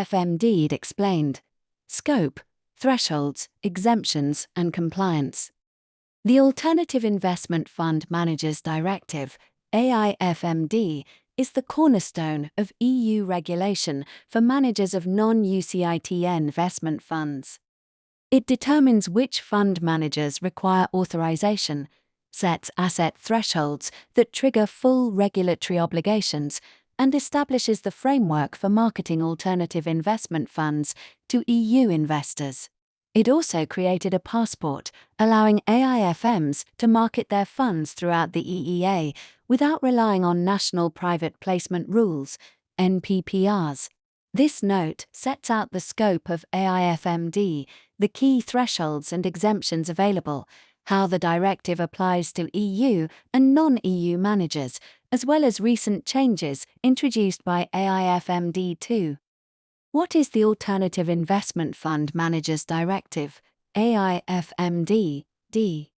AIFMD explained. Scope, thresholds, exemptions, and compliance. The Alternative Investment Fund Managers Directive, AIFMD, is the cornerstone of EU regulation for managers of non-UCITS investment funds. It determines which fund managers require authorisation, sets asset thresholds that trigger full regulatory obligations, and establishes the framework for marketing alternative investment funds to EU investors. It also created a passport, allowing AIFMs to market their funds throughout the EEA without relying on national private placement rules, NPPRs. This note sets out the scope of AIFMD, the key thresholds and exemptions available, how the directive applies to EU and non-EU managers, as well as recent changes introduced by AIFMD II. What is the Alternative Investment Fund Managers Directive, AIFMD D?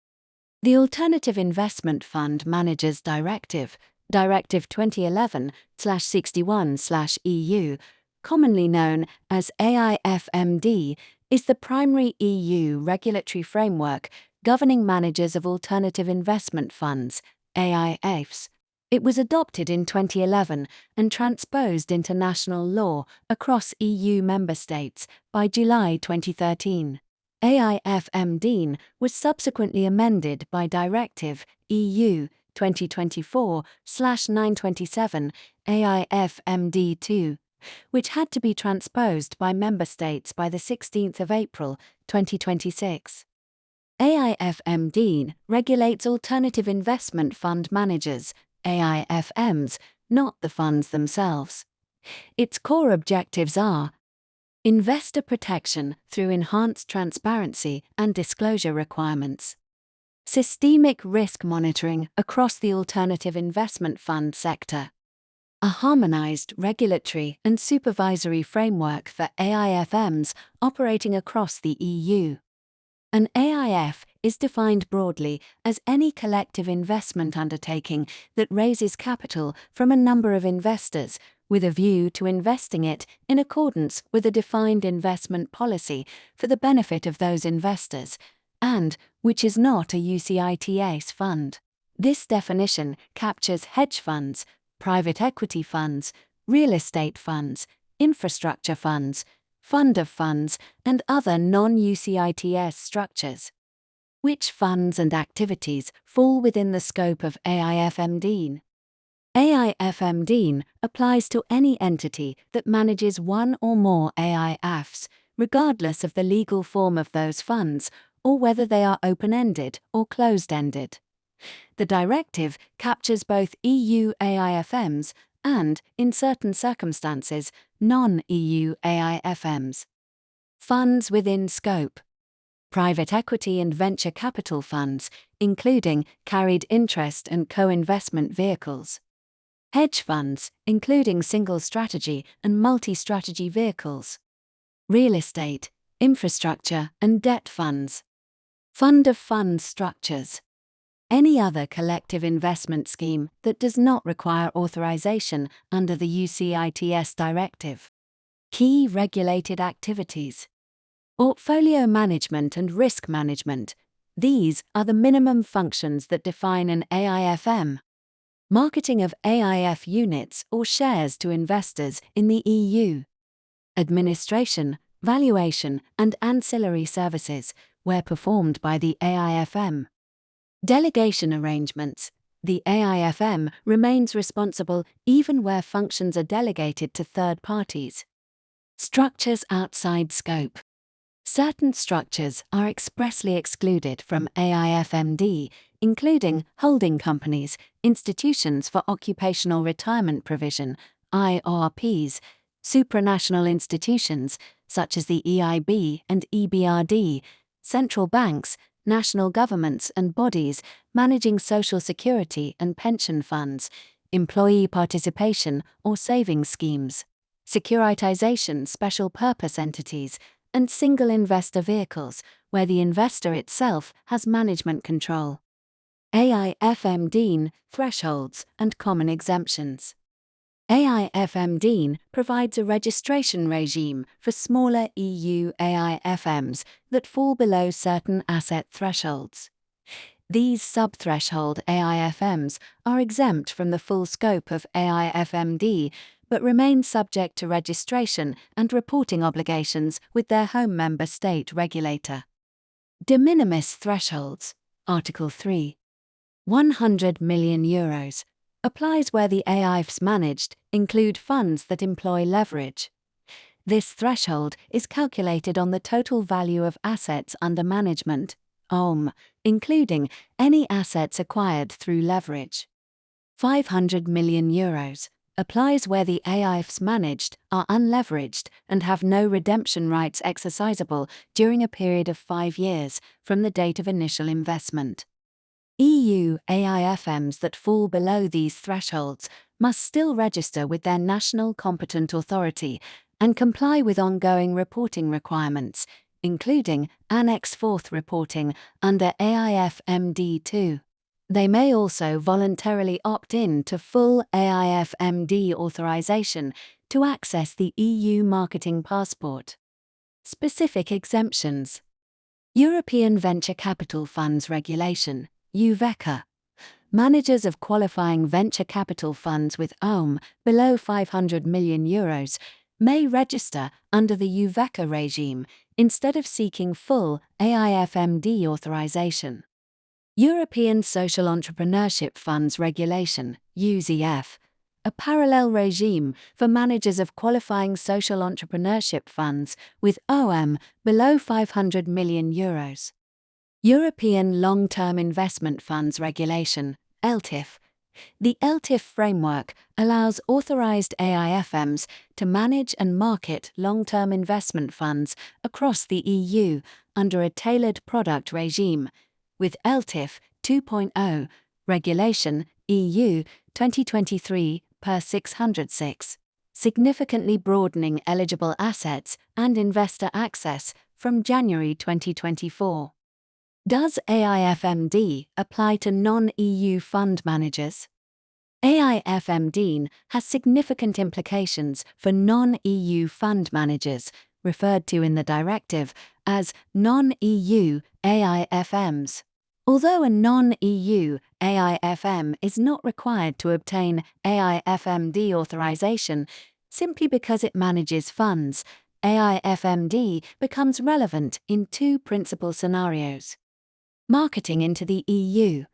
The Alternative Investment Fund Managers Directive, Directive 2011/61/EU, commonly known as AIFMD, is the primary EU regulatory framework governing managers of alternative investment funds, AIFs. It was adopted in 2011 and transposed into national law across EU member states by July 2013. AIFMD was subsequently amended by Directive EU 2024/927 AIFMD II, which had to be transposed by member states by the 16th of April 2026. AIFMD regulates alternative investment fund managers, AIFMs, not the funds themselves. Its core objectives are investor protection through enhanced transparency and disclosure requirements, systemic risk monitoring across the alternative investment fund sector, a harmonized regulatory and supervisory framework for AIFMs operating across the EU. An AIF is defined broadly as any collective investment undertaking that raises capital from a number of investors with a view to investing it in accordance with a defined investment policy for the benefit of those investors, and which is not a UCITS fund. This definition captures hedge funds, private equity funds, real estate funds, infrastructure funds, fund of funds, and other non-UCITS structures. Which funds and activities fall within the scope of AIFMD? AIFMD applies to any entity that manages one or more AIFs, regardless of the legal form of those funds or whether they are open-ended or closed-ended. The directive captures both EU AIFMs and, in certain circumstances, non-EU AIFMs. Funds within scope. Private equity and venture capital funds, including carried interest and co-investment vehicles. Hedge funds, including single strategy and multi-strategy vehicles. Real estate, infrastructure and debt funds. Fund of funds structures. Any other collective investment scheme that does not require authorization under the UCITS Directive. Key regulated activities. Portfolio management and risk management. These are the minimum functions that define an AIFM. Marketing of AIF units or shares to investors in the EU. Administration, valuation, and ancillary services, where performed by the AIFM. Delegation arrangements. The AIFM remains responsible even where functions are delegated to third parties. Structures outside scope. Certain structures are expressly excluded from AIFMD, including holding companies, institutions for occupational retirement provision, IORPs, supranational institutions, such as the EIB and EBRD, central banks, national governments and bodies managing social security and pension funds, employee participation or savings schemes, securitization special purpose entities, and single investor vehicles, where the investor itself has management control. AIFMD thresholds and common exemptions. AIFMD provides a registration regime for smaller EU AIFMs that fall below certain asset thresholds. These sub-threshold AIFMs are exempt from the full scope of AIFMD, but remain subject to registration and reporting obligations with their home member state regulator. De minimis thresholds, Article 3. €100 million applies where the AIFs managed include funds that employ leverage. This threshold is calculated on the total value of assets under management, OM, including any assets acquired through leverage. €500 million applies where the AIFs managed are unleveraged and have no redemption rights exercisable during a period of 5 years from the date of initial investment. EU AIFMs that fall below these thresholds must still register with their national competent authority and comply with ongoing reporting requirements, including Annex 4th reporting under AIFMD II. They may also voluntarily opt in to full AIFMD authorisation to access the EU marketing passport. Specific exemptions. European Venture Capital Funds Regulation, UVECA. Managers of qualifying venture capital funds with OM below €500 million may register under the UVECA regime instead of seeking full AIFMD authorisation. European Social Entrepreneurship Funds Regulation, UZF. A parallel regime for managers of qualifying social entrepreneurship funds with OM below €500 million. European Long-Term Investment Funds Regulation, LTIF. The LTIF framework allows authorized AIFMs to manage and market long-term investment funds across the EU under a tailored product regime, with LTIF 2.0, Regulation, EU, 2023/606, significantly broadening eligible assets and investor access from January 2024. Does AIFMD apply to non-EU fund managers? AIFMD has significant implications for non-EU fund managers, referred to in the Directive as non-EU AIFMs. Although a non-EU AIFM is not required to obtain AIFMD authorization simply because it manages funds, AIFMD becomes relevant in 2 principal scenarios. Marketing into the EU,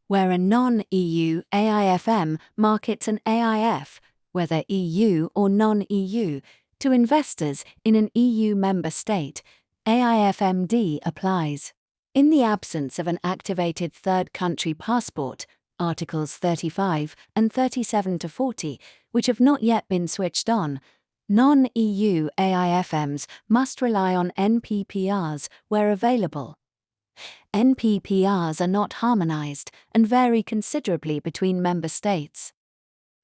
where a non-EU AIFM markets an AIF, whether EU or non-EU, to investors in an EU member state, AIFMD applies. In the absence of an activated third country passport, Articles 35 and 37 to 40, which have not yet been switched on, non-EU AIFMs must rely on NPPRs where available. NPPRs are not harmonized and vary considerably between member states.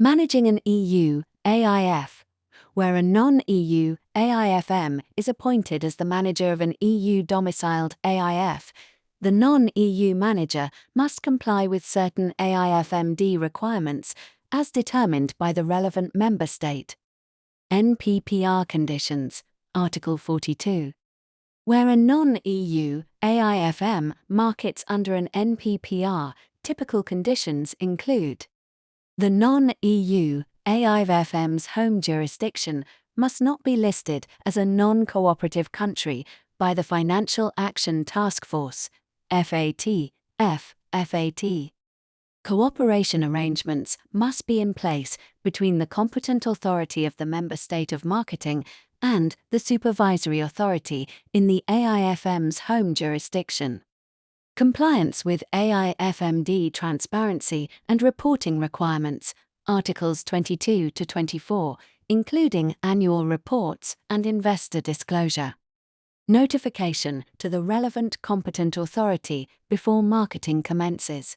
Managing an EU AIF, where a non-EU AIFM is appointed as the manager of an EU-domiciled AIF, the non-EU manager must comply with certain AIFMD requirements as determined by the relevant member state. NPPR conditions, Article 42. Where a non-EU AIFM markets under an NPPR, typical conditions include: the non-EU AIFM's home jurisdiction must not be listed as a non-cooperative country by the Financial Action Task Force, FAT. Cooperation arrangements must be in place between the competent authority of the member state of marketing and the supervisory authority in the AIFM's home jurisdiction. Compliance with AIFMD transparency and reporting requirements, Articles 22 to 24, including annual reports and investor disclosure. Notification to the relevant competent authority before marketing commences.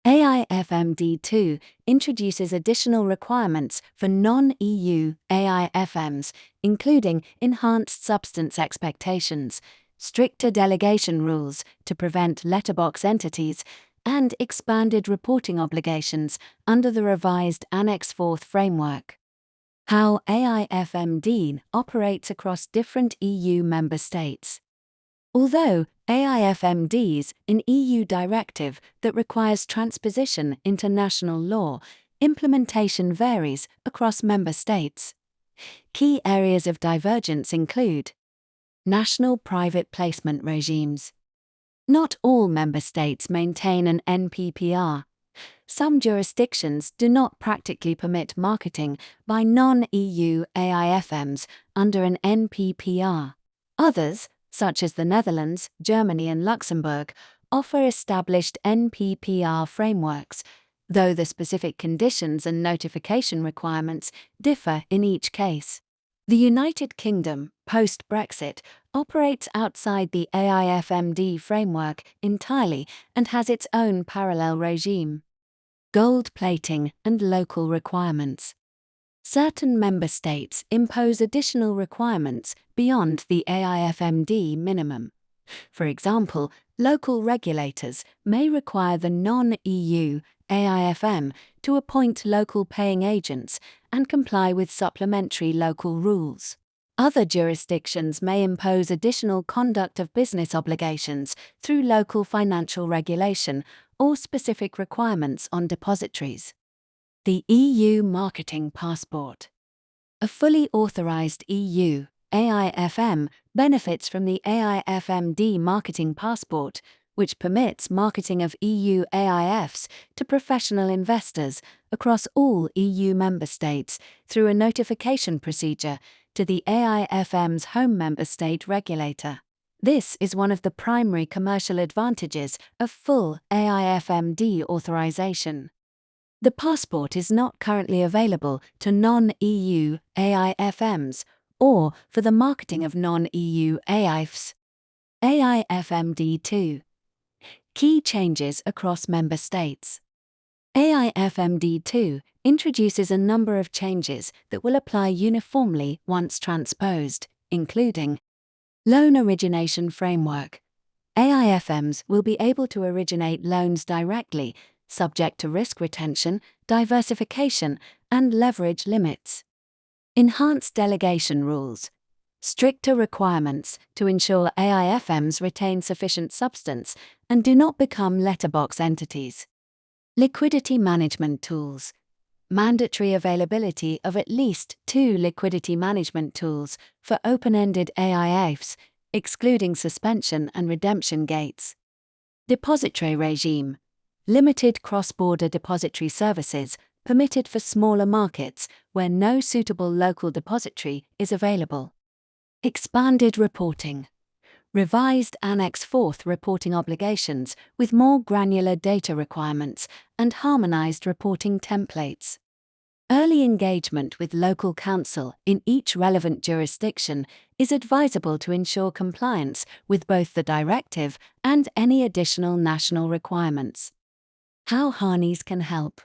AIFMD II introduces additional requirements for non-EU AIFMs, including enhanced substance expectations, stricter delegation rules to prevent letterbox entities, and expanded reporting obligations under the revised Annex 4th framework. How AIFMD operates across different EU member states. Although AIFMDs, an EU directive that requires transposition into national law, implementation varies across member states. Key areas of divergence include national private placement regimes. Not all member states maintain an NPPR. Some jurisdictions do not practically permit marketing by non-EU AIFMs under an NPPR. Others, such as the Netherlands, Germany and Luxembourg, offer established NPPR frameworks, though the specific conditions and notification requirements differ in each case. The United Kingdom, post-Brexit, operates outside the AIFMD framework entirely and has its own parallel regime. Gold plating and local requirements. Certain member states impose additional requirements beyond the AIFMD minimum. For example, local regulators may require the non-EU AIFM to appoint local paying agents and comply with supplementary local rules. Other jurisdictions may impose additional conduct of business obligations through local financial regulation or specific requirements on depositories. The EU Marketing Passport. A fully authorized EU AIFM benefits from the AIFMD Marketing Passport, which permits marketing of EU AIFs to professional investors across all EU member states through a notification procedure to the AIFM's home member state regulator. This is one of the primary commercial advantages of full AIFMD authorization. The passport is not currently available to non-EU AIFMs or for the marketing of non-EU AIFs. AIFMD II. Key changes across member states. AIFMD II introduces a number of changes that will apply uniformly once transposed, including loan origination framework. AIFMs will be able to originate loans directly, subject to risk retention, diversification, and leverage limits. Enhanced delegation rules. Stricter requirements to ensure AIFMs retain sufficient substance and do not become letterbox entities. Liquidity management tools. Mandatory availability of at least 2 liquidity management tools for open-ended AIFs, excluding suspension and redemption gates. Depository regime. Limited cross-border depository services permitted for smaller markets where no suitable local depository is available. Expanded reporting. Revised Annex 4th reporting obligations with more granular data requirements and harmonized reporting templates. Early engagement with local counsel in each relevant jurisdiction is advisable to ensure compliance with both the directive and any additional national requirements. How Harneys can help.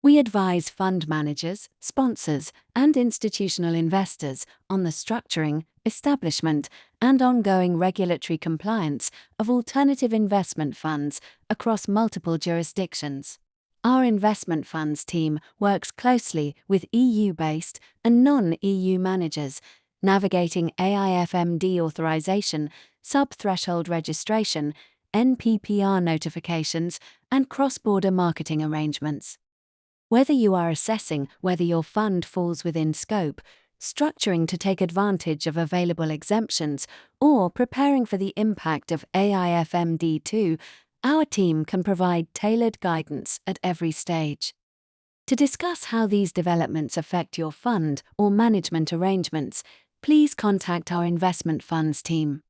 We advise fund managers, sponsors, and institutional investors on the structuring, establishment, and ongoing regulatory compliance of alternative investment funds across multiple jurisdictions. Our investment funds team works closely with EU-based and non-EU managers, navigating AIFMD authorization, sub-threshold registration, NPPR notifications, and cross-border marketing arrangements. Whether you are assessing whether your fund falls within scope, structuring to take advantage of available exemptions, or preparing for the impact of AIFMD II, our team can provide tailored guidance at every stage. To discuss how these developments affect your fund or management arrangements, please contact our investment funds team.